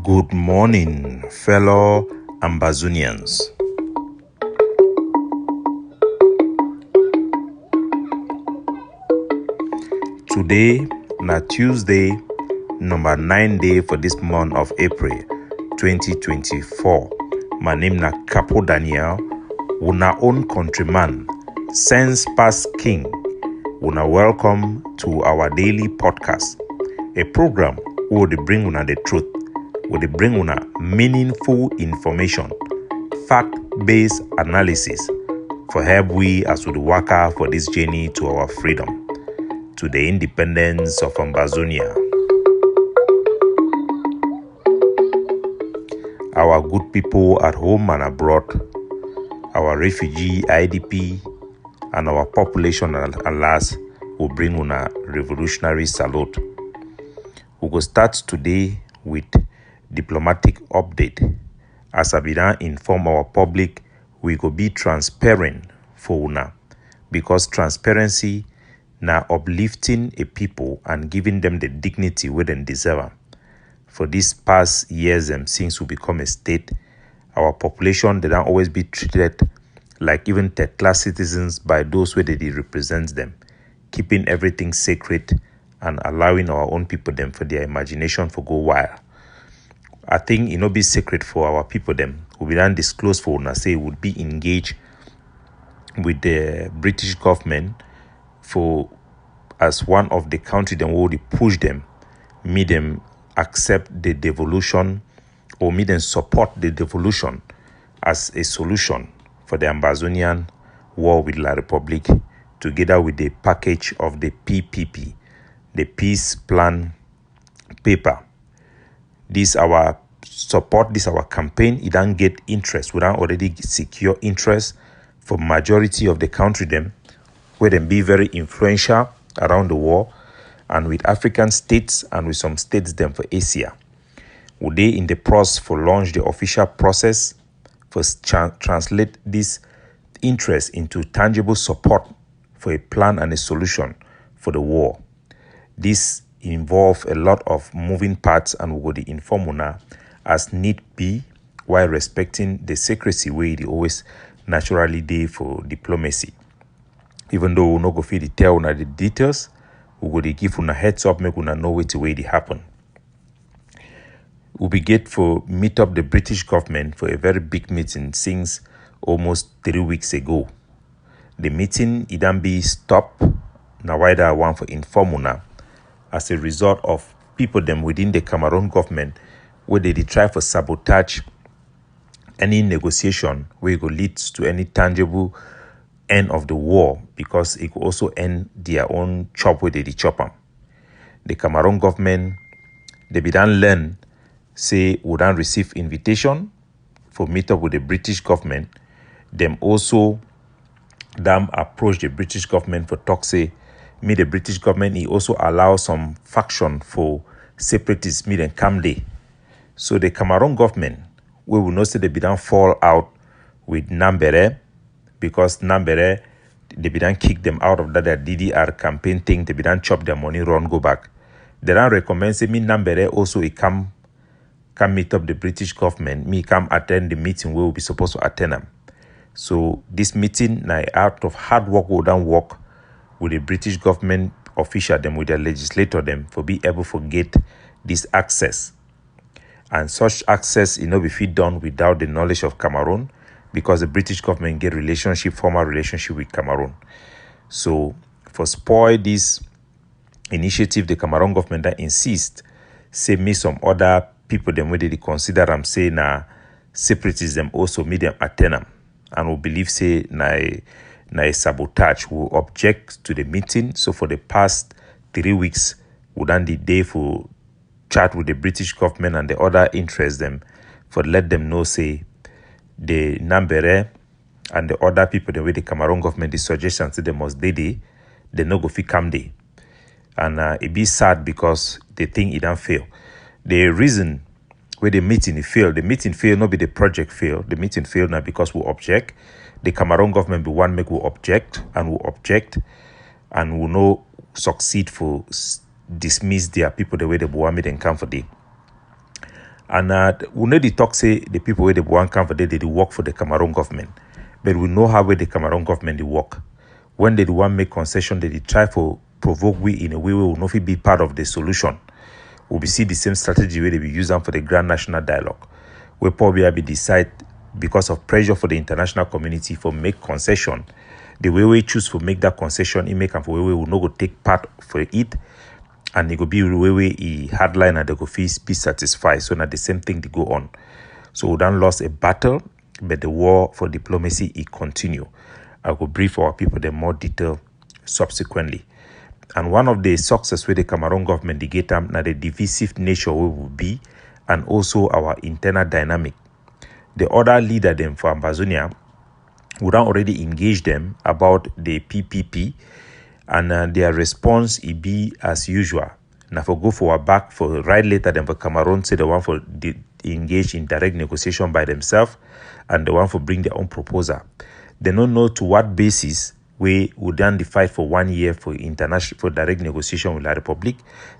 Good morning, fellow Ambazonians. Today, na Tuesday, number 9 day for this month of April 2024. My name na Capo Daniel, una own countryman, sense past king. Una welcome to our daily podcast, a program where they bring una the truth, where they bring una meaningful information, fact-based analysis for help we as we work for this journey to our freedom, to the independence of Ambazonia. Our good people at home and abroad, our refugee, IDP, and our population at last will bring on a revolutionary salute. We will start today with diplomatic update. As I began inform our public, we go be transparent for una, because transparency na uplifting a people and giving them the dignity where they deserve. For these past years and since we become a state, our population they don't always be treated like even third-class citizens by those where they represent them, keeping everything sacred and allowing our own people them for their imagination for go wild. I think it not be secret for our people them who be done disclose for una say would be engaged with the British government for as one of the country them would push them, me them accept the devolution or me them support the devolution as a solution for the Ambazonian war with La Republic, together with the package of the PPP, the peace plan paper. This our support, this our campaign. It don't get interest. We don't already secure interest for majority of the country them, where them be very influential around the world, and with African states and with some states them for Asia. Would they in the process for launch the official process for translate this interest into tangible support for a plan and a solution for the war? This involve a lot of moving parts, and we will inform una as need be, while respecting the secrecy way they always naturally do for diplomacy. Even though we no go fit tell una the details, we will give una heads up, make una know which way they happen. We be get for meet up the British government for a very big meeting since almost 3 weeks ago. The meeting it then be stopped. Now why that one for inform una as a result of people them within the Cameroon government where they try for sabotage any negotiation where it will lead to any tangible end of the war, because it could also end their own chop where they chop them. The Cameroon government they be done learn say we don't receive invitation for meet up with the British government. Them also them approach the British government for talk say me the British government he also allow some faction for separatists meet and come day. So the Cameroon government we will not say they be done fall out with Nambere, because Nambere they be done kick them out of that their DDR campaign thing. They be done chop their money, run go back. They don't recommend say me Nambere also he come meet up the British government, me come attend the meeting where we be supposed to attend them. So this meeting now out of hard work we don't work with the British government official them, with their legislator them, for be able to get this access. And such access be fit done without the knowledge of Cameroon, because the British government get formal relationship with Cameroon. So for spoil this initiative, the Cameroon government that insist say me some other people them where they consider them say na separatists them also me them attend them, and we believe say na a sabotage. We object to the meeting. So for the past 3 weeks we done the day for chat with the British government and the other interests them, for let them know say the Nambere and the other people the way the Cameroon government the suggestion say they must they no go fit come day. And it be sad because they think it don't fail. The reason where the meeting failed not be the project failed. The meeting failed now because we object. The Cameroon government be one make we object and we no succeed for dismiss their people the way they want me then come for day. And we know the talk say the people where they want come for they work for the Cameroon government. But we know how the Cameroon government they work. When they want make concession, they try for provoke we in a way we will not be part of the solution. We'll be see the same strategy where they be using for the Grand National Dialogue. We probably be decide because of pressure for the international community for make concession. The way we choose for make that concession, it make and for way we will not go take part for it. And it go be the way we hardline and they go be satisfied. So now the same thing they go on. So we done lost a battle, but the war for diplomacy it continue. I will brief our people in more detail subsequently. And one of the success with the Cameroon government they get them now the divisive nature we will be, and also our internal dynamic. The other leader them for Amazonia would already engage them about the PPP, and their response it be as usual. Now for go for a back for right later than for Cameroon say the one for engage in direct negotiation by themselves, and the one for bring their own proposal. They don't know to what basis we would then fight for 1 year for international for direct negotiation with the Republic.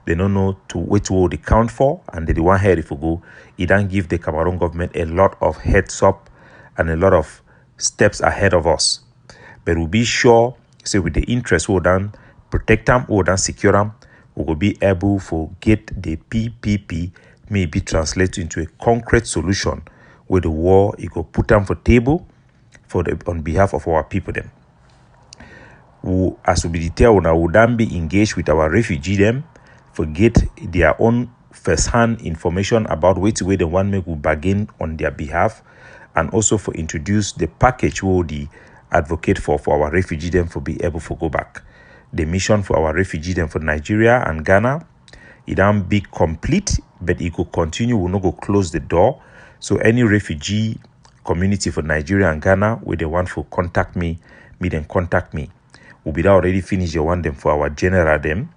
They don't know to which will they count for, and they want here if we go. It don't give the Cameroon government a lot of heads up and a lot of steps ahead of us. But we'll be sure, say with the interest we'll done protect them, we'll done secure them, we will be able to get the PPP maybe translate into a concrete solution where the war it go put them for table for the on behalf of our people them. Who, as we be detailed now, would then be engaged with our refugee them for get their own first-hand information about which way they want make we bargain on their behalf, and also for introduce the package we the advocate for our refugee them for be able to go back. The mission for our refugee them for Nigeria and Ghana, it don't be complete, but it could continue. We'll not go close the door. So any refugee community for Nigeria and Ghana, where they want to contact me then contact me. We'll be already finished the one them for our general them,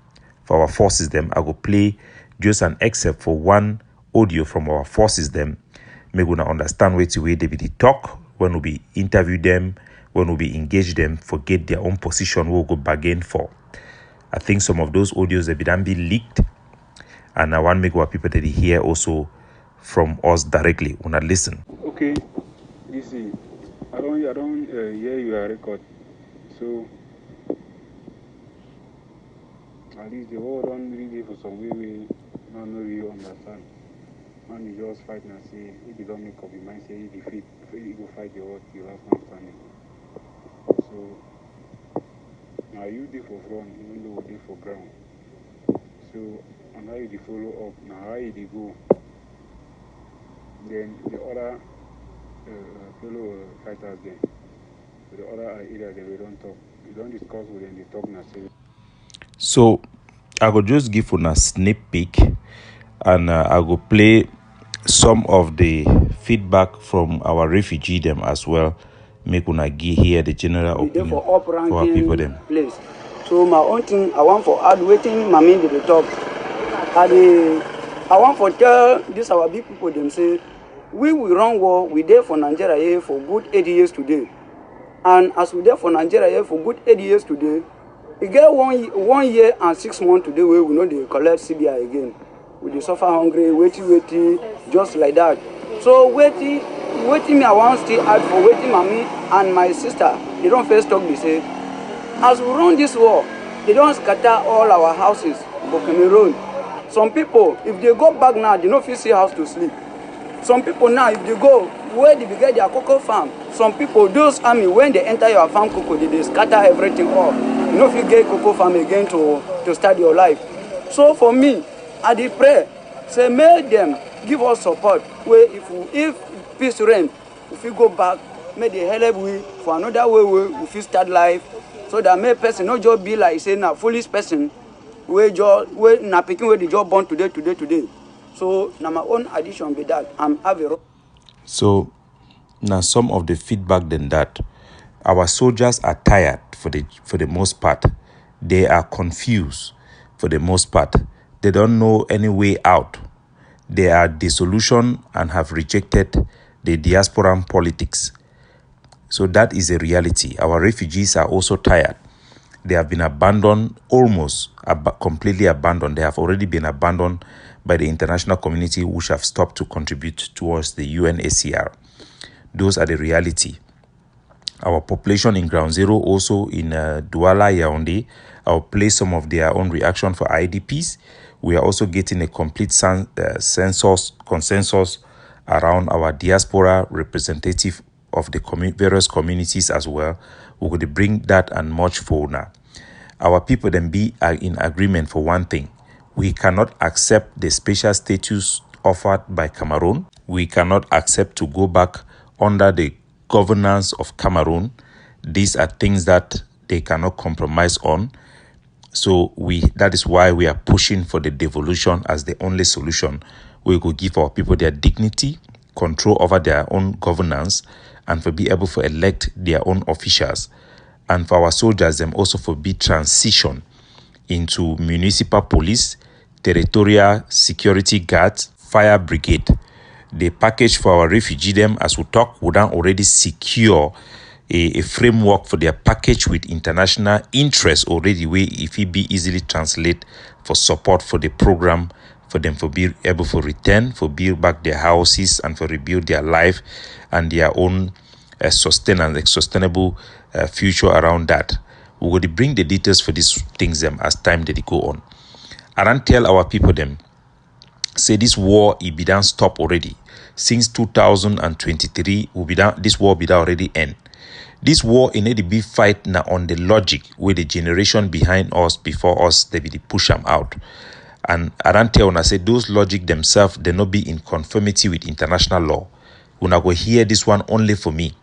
for our forces them. I will play just an excerpt for one audio from our forces them. Make we understand which way they be the talk, when we be interview them, when we be engage them, forget their own position, we'll go bargain for. I think some of those audios have been leaked, and I want to make our people that they hear also from us directly when I listen. Okay, DC, I don't hear your record, so at least the whole don't really for some way we don't know you understand. Man, you just fight and say if you don't make up your mind, say you defeat, you go fight the world, you have no standing. So now you did for front, even though we did for ground. So and how you did follow up, now how you did go. Then the other fellow fighters then, the other area then we don't talk. We don't discuss with them, they talk now. So I will just give you a sneak peek, and I will play some of the feedback from our refugee them as well. Make una hear the general opinion for our people them. Place. So my own thing, I want for add waiting, my main the talk. I want for tell this our big people them say we will run war. We there for Nigeria here for good 8 years today, and as we there for Nigeria here for good 8 years today, we get 1 year and 6 months today where we know they collect CBI again. We dey suffer hungry, waiting, just like that. So waiting me I want still add for waiting mommy and my sister. They don't first talk, they say, as we run this war, they don't scatter all our houses for Cameroon. Some people, if they go back now, they don't feel see house to sleep. Some people now, if they go where they get their cocoa farm, some people, those army, when they enter your farm cocoa, they scatter everything off. You know if you get cocoa farm again to start your life. So for me, I dey pray, say make them give us support. Where if peace reign, if we go back, may they help we for another way we fit start life, so that may person not just be like say na foolish person, where na picking where the job born today. So now my own addition be that I'm having. So now some of the feedback than that, our soldiers are tired for the most part. They are confused for the most part. They don't know any way out. They are disillusioned and have rejected the diasporan politics. So that is a reality. Our refugees are also tired. they have been abandoned, almost completely abandoned. They have already been abandoned by the international community, which have stopped to contribute towards the UNHCR. Those are the reality. Our population in Ground Zero, also in Douala, Yaoundé, I'll play some of their own reaction for IDPs. We are also getting a complete consensus around our diaspora representative of the various communities as well. We're going to bring that and much for now. Our people then be in agreement for one thing. We cannot accept the special status offered by Cameroon. We cannot accept to go back under the governance of Cameroon. These are things that they cannot compromise on. So that is why we are pushing for the devolution as the only solution. We will give our people their dignity, control over their own governance, and for be able to elect their own officials. And for our soldiers, them also for be transition into municipal police, territorial security guards, fire brigade. The package for our refugee them, as we talk, would already secure a framework for their package with international interest already, where if it be easily translate for support for the program, for them for be able to return, for build back their houses and for rebuild their life and their own sustainable future around that. We're going to bring the details for these things them as time that they go on. I don't tell our people them, say this war it be done stop already. Since 2023, this war be done already end. This war in need to be fight now on the logic where the generation behind us, before us, they be push them out. And I don't tell when I say those logic themselves, they not be in conformity with international law. When I go hear this one only for me.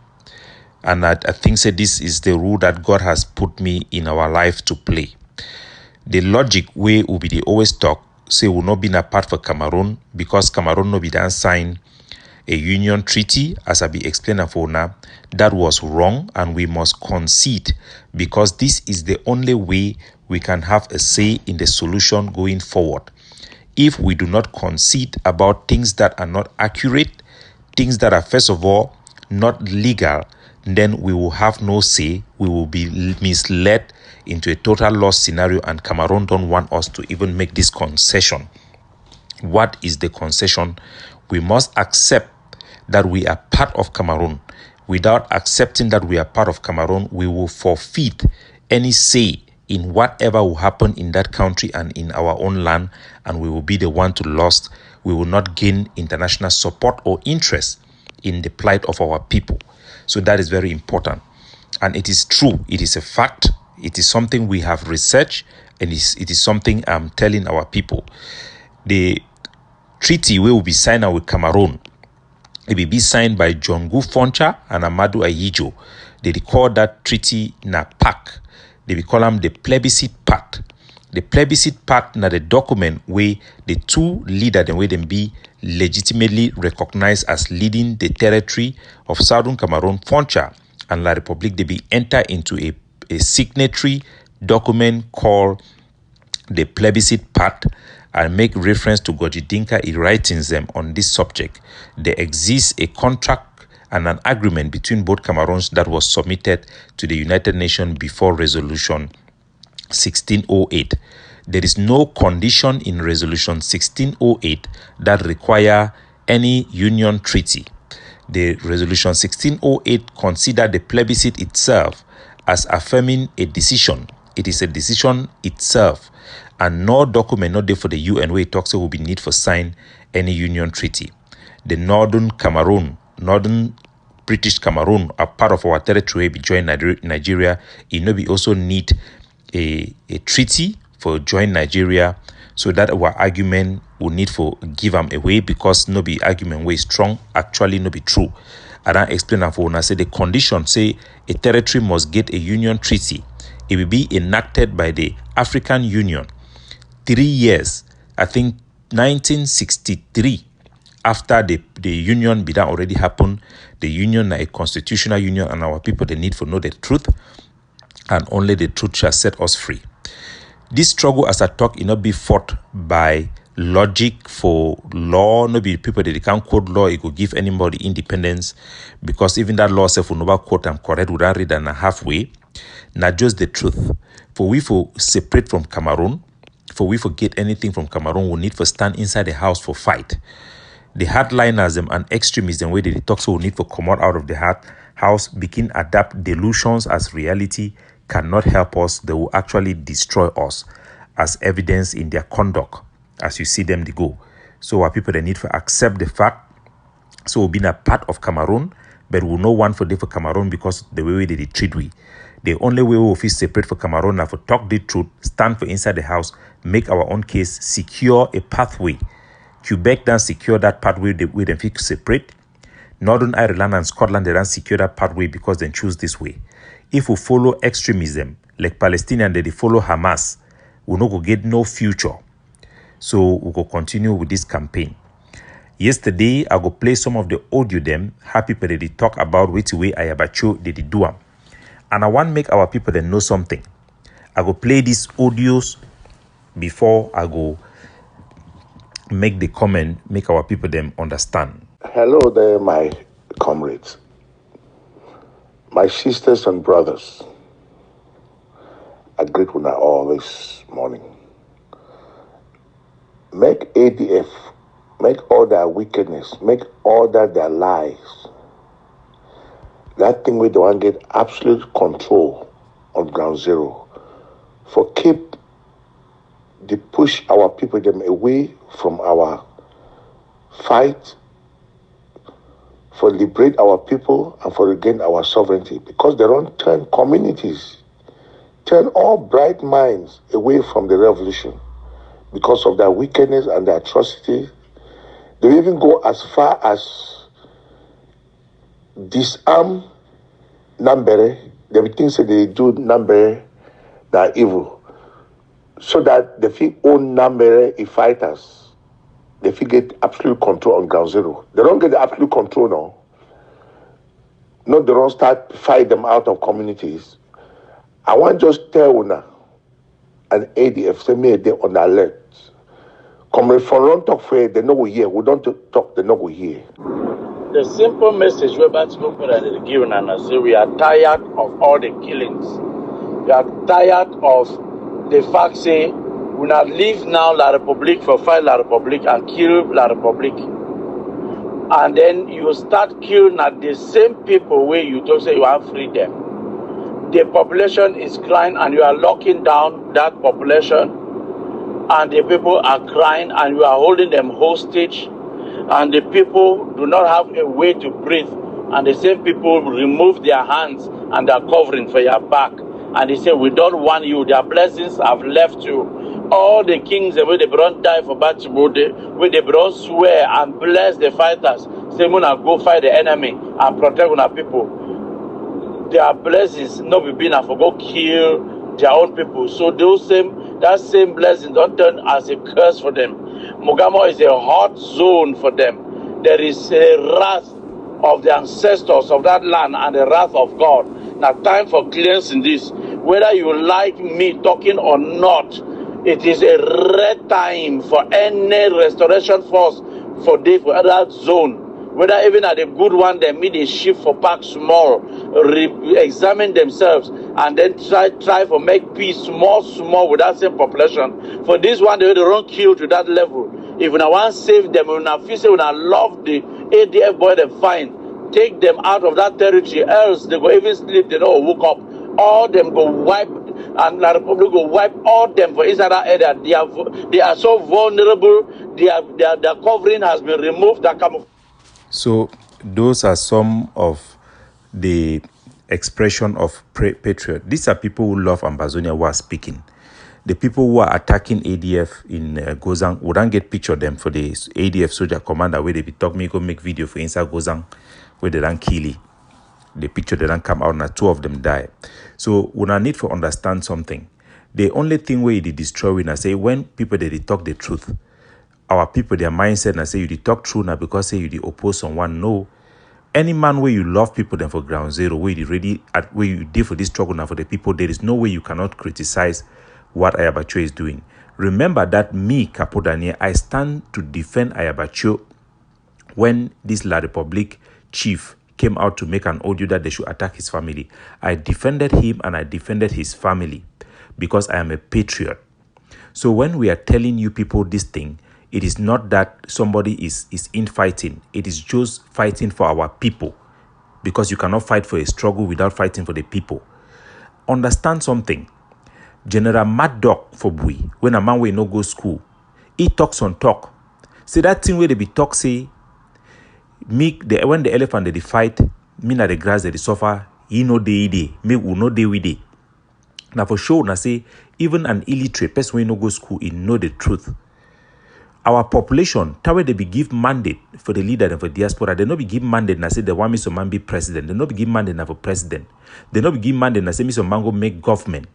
And I think say this is the rule that God has put me in our life to play. The logic way will be they always talk, say will not be a part for Cameroon because Cameroon no be done sign a union treaty, as I be explaining for now. That was wrong and we must concede because this is the only way we can have a say in the solution going forward. If we do not concede about things that are not accurate, things that are first of all not legal, then we will have no say. We will be misled into a total loss scenario, and Cameroon don't want us to even make this concession. What is the concession? We must accept that we are part of Cameroon. Without accepting that we are part of Cameroon, we will forfeit any say in whatever will happen in that country and in our own land, and we will be the one to lose. We will not gain international support or interest in the plight of our people. So that is very important. And it is true. It is a fact. It is something we have researched, and it is something I'm telling our people. The treaty will be signed with Cameroon. It will be signed by John Gu Foncha and Amadou Ayijo. They call that treaty na PAC. They will call them the plebiscite pact. The plebiscite pact na the document where the two leaders and where them be legitimately recognized as leading the territory of Southern Cameroon, Foncha and La République. They be enter into a signatory document called the plebiscite pact and make reference to Goji Dinka in writings them on this subject. There exists a contract and an agreement between both Cameroons that was submitted to the United Nations before Resolution 1608. There is no condition in Resolution 1608 that require any union treaty. The Resolution 1608 considered the plebiscite itself as affirming a decision. It is a decision itself, and no document not there for the UN where it talks will be need for sign any union treaty. The Northern British Cameroon are part of our territory. Be join Nigeria. It no be also need a treaty for join Nigeria, so that our argument will need for give them away because no be argument way strong. Actually, no be true. And I explain that for when I say the condition say a territory must get a union treaty. It will be enacted by the African Union 3 years, I think 1963, after the union be done already happened. The union is a constitutional union, and our people they need to know the truth, and only the truth shall set us free. This struggle, as I talk, it not be fought by logic for law. No be people that they can't quote law. It could give anybody independence, because even that law self will never quote and correct without read and halfway. not just the truth. For we for separate from Cameroon, for we forget anything from Cameroon, we need to stand inside the house for fight. The hardliners and extremism where they talk, so we need to come out of the house, begin adapt delusions as reality cannot help us. They will actually destroy us, as evidence in their conduct as you see them they go. So our people, they need to accept the fact. So we've been a part of Cameroon, but we know one for day for Cameroon because the way they treat we. The only way we will feel separate for Cameroon now for talk the truth, stand for inside the house, make our own case, secure a pathway. Quebec then secure that pathway with them feel separate. Northern Ireland and Scotland, they don't secure that pathway because they choose this way. If we follow extremism, like Palestinians, they follow Hamas, we no go get no future. So we go continue with this campaign. Yesterday, I go play some of the audio them, how people they talk about which way Ayabacho they do them. And I want to make our people they know something. I go play these audios before I go make the comment, make our people them understand. Hello there, my comrades, my sisters and brothers. I greet you all this morning. Make ADF, make all their wickedness, make all their lies. That thing we don't get absolute control on ground zero. For keep the push our people them away from our fight, for liberate our people and for regain our sovereignty, because they don't turn communities, turn all bright minds away from the revolution because of their wickedness and their atrocity. They even go as far as disarm Nambere. They think that they do Nambere that evil, so that they feel own Nambere fighters. They feel get absolute control on ground zero. They don't get the absolute control now. No, they don't start fight them out of communities. I want just tell you now, an ADF say me they on alert. Come for don't talk for they know we hear. We don't talk, they know we hear. The simple message we're about to put and given and I say we are tired of all the killings. We are tired of the fact say we not leave now La Republique for fight La Republique and kill La Republique. And then you start killing at the same people where you don't say you have freedom. The population is crying and you are locking down that population, and the people are crying and you are holding them hostage, and the people do not have a way to breathe, and the same people remove their hands and their covering for your back, and they say we don't want you, their blessings have left you. All the kings where they brought die for Batibode, where they brought swear and bless the fighters, say Muna go fight the enemy and protect our people. Their blessings not be been for go kill their own people. So that same blessing don't turn as a curse for them. Mogamo is a hot zone for them. There is a wrath of the ancestors of that land and the wrath of God. Now time for cleansing this. Whether you like me talking or not, it is a red time for any restoration force for that zone. Whether even at a good one, they meet a shift for pack small, examine themselves, and then try for make peace small with that same population. For this one, they don't kill to that level. If we want to save them, we want to love the ADF boy, they find, take them out of that territory, else they go even sleep, they don't woke up. All them go wipe, and La Republic go wipe all them for inside that area. They are so vulnerable. Their covering has been removed. So those are some of the expression of patriot. These are people who love Ambazonia who are speaking. The people who are attacking ADF in Gozang, we don't get picture of them for the ADF soldier commander where they be talk me go make video for inside Gozang where they don't kill it. The picture they don't come out and 2 of them die. So we not need to understand something. The only thing where they destroy when I say when people they talk the truth, our people their mindset and say you talk true now because say you oppose someone. No. Any man where you love people then for ground zero, where you ready at where you did for this struggle now for the people, there is no way you cannot criticize what Ayabacho is doing. Remember that me, Capo Daniel, I stand to defend Ayabacho when this La Republique chief came out to make an audio that they should attack his family. I defended him and I defended his family because I am a patriot. So when we are telling you people this thing, it is not that somebody is infighting. It is just fighting for our people, because you cannot fight for a struggle without fighting for the people. Understand something. General Mad Dog for Bui, when a man will no go school, he talks on talk. See that thing where they be talk say, when the elephant they fight, me na the grass they suffer, he no dey me will no dey with it. Now for sure, na say even an illiterate person when no go school, he know the truth. Our population, that way they be give mandate for the leader and for diaspora. They not be give mandate and say they want me some man be president. They not be give mandate and for president. They not be give mandate and say me some man go make government.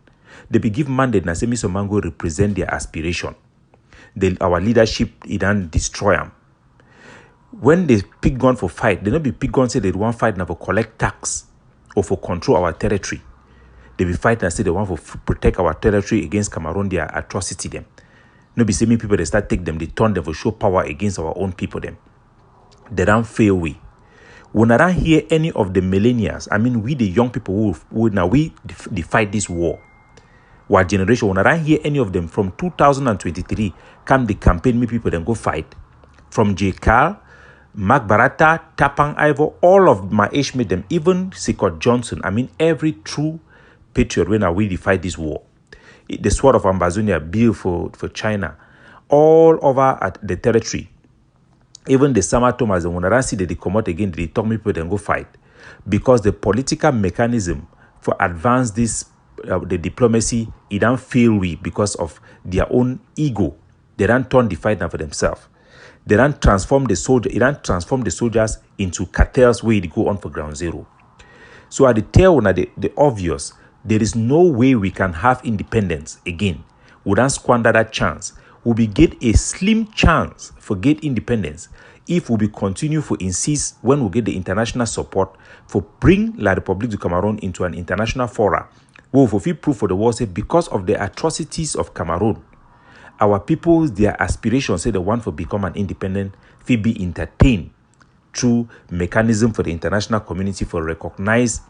They be give mandate and say me some man go represent their aspiration. Our leadership, it don't destroy them. When they pick gun for fight, they not be pick gun say they want fight and for collect tax or for control our territory. They be fight and say they want to protect our territory against Cameroon, their atrocity them. No be same people they start take them, they turn them for show power against our own people them. They don't fail we. When I don't hear any of the millennials, I mean we the young people who now we fight this war. Our generation, when I don't hear any of them from 2023 come the campaign me people then go fight. From J. Carl, Mark Barata, Tapang Ivor, all of my age made them, even Sikod Johnson. I mean every true patriot when I we fight this war. The sword of Amazonia bill for China, all over at the territory. Even the Sama Thomas, when I see that they come out again, they talk me people then go fight. Because the political mechanism for advance this, the diplomacy, it don't fail we because of their own ego. They don't turn the fight now for themselves. They don't transform the soldier, it don't transform the soldiers into cartels where they go on for ground zero. So at the tail, the obvious, there is no way we can have independence again. We don't squander that chance. We get a slim chance for get independence if we continue to insist when we get the international support for bring La République du Cameroon into an international forum. We will fulfill proof for the world say because of the atrocities of Cameroon, our people, their aspirations say they want to become an independent, will be entertained through mechanism for the international community for recognize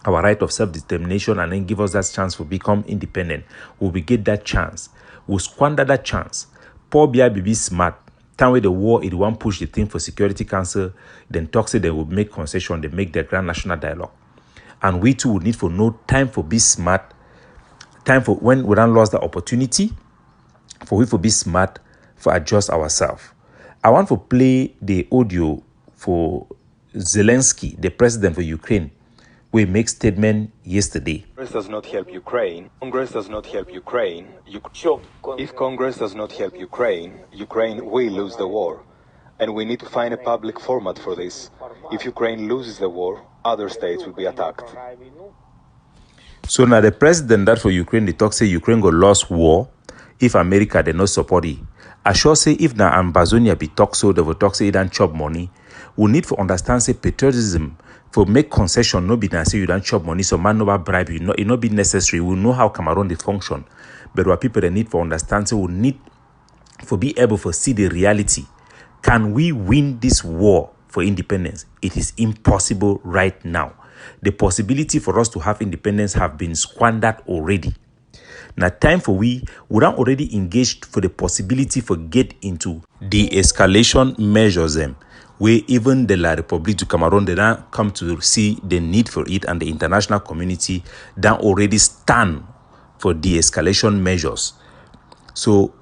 our right of self-determination and then give us that chance to become independent. Will we get that chance? We'll squander that chance. Poor BIBB smart. Time where the war, it won't push the thing for Security Council, then talk say they will make concession, they make their grand national dialogue. And we too would need for no time for be smart, time for when we don't lose the opportunity, for we for be smart, for adjust ourselves. I want to play the audio for Zelensky, the president for Ukraine, we make statement yesterday. Congress does not help Ukraine. Congress does not help Ukraine. If Congress does not help Ukraine, Ukraine will lose the war. And we need to find a public format for this. If Ukraine loses the war, other states will be attacked. So now the president that for Ukraine, they talk say Ukraine go lose war if America they not support it. I sure say if now Amazonia be talk so, they will talk say it don't chop money. We need to understand say patriotism for make concession no be na say you don't chop money, so man no bribe you. No, it not be necessary. We know how Cameroon they function, but what people they need for understand say we need for be able to see the reality. Can we win this war for independence? It is impossible right now. The possibility for us to have independence have been squandered already. Now time for we don't already engaged for the possibility for get into de-escalation measures them. Where even the La République du Cameroon, they don't come to see the need for it, and the international community don't already stand for de-escalation measures. So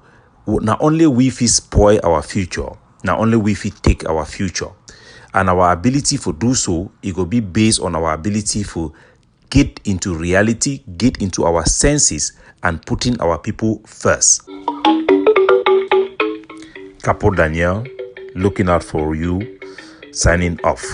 not only we spoil our future, not only we take our future, and our ability for do so, it will be based on our ability for get into reality, get into our senses, and putting our people first. Capo Daniel, looking out for you, signing off.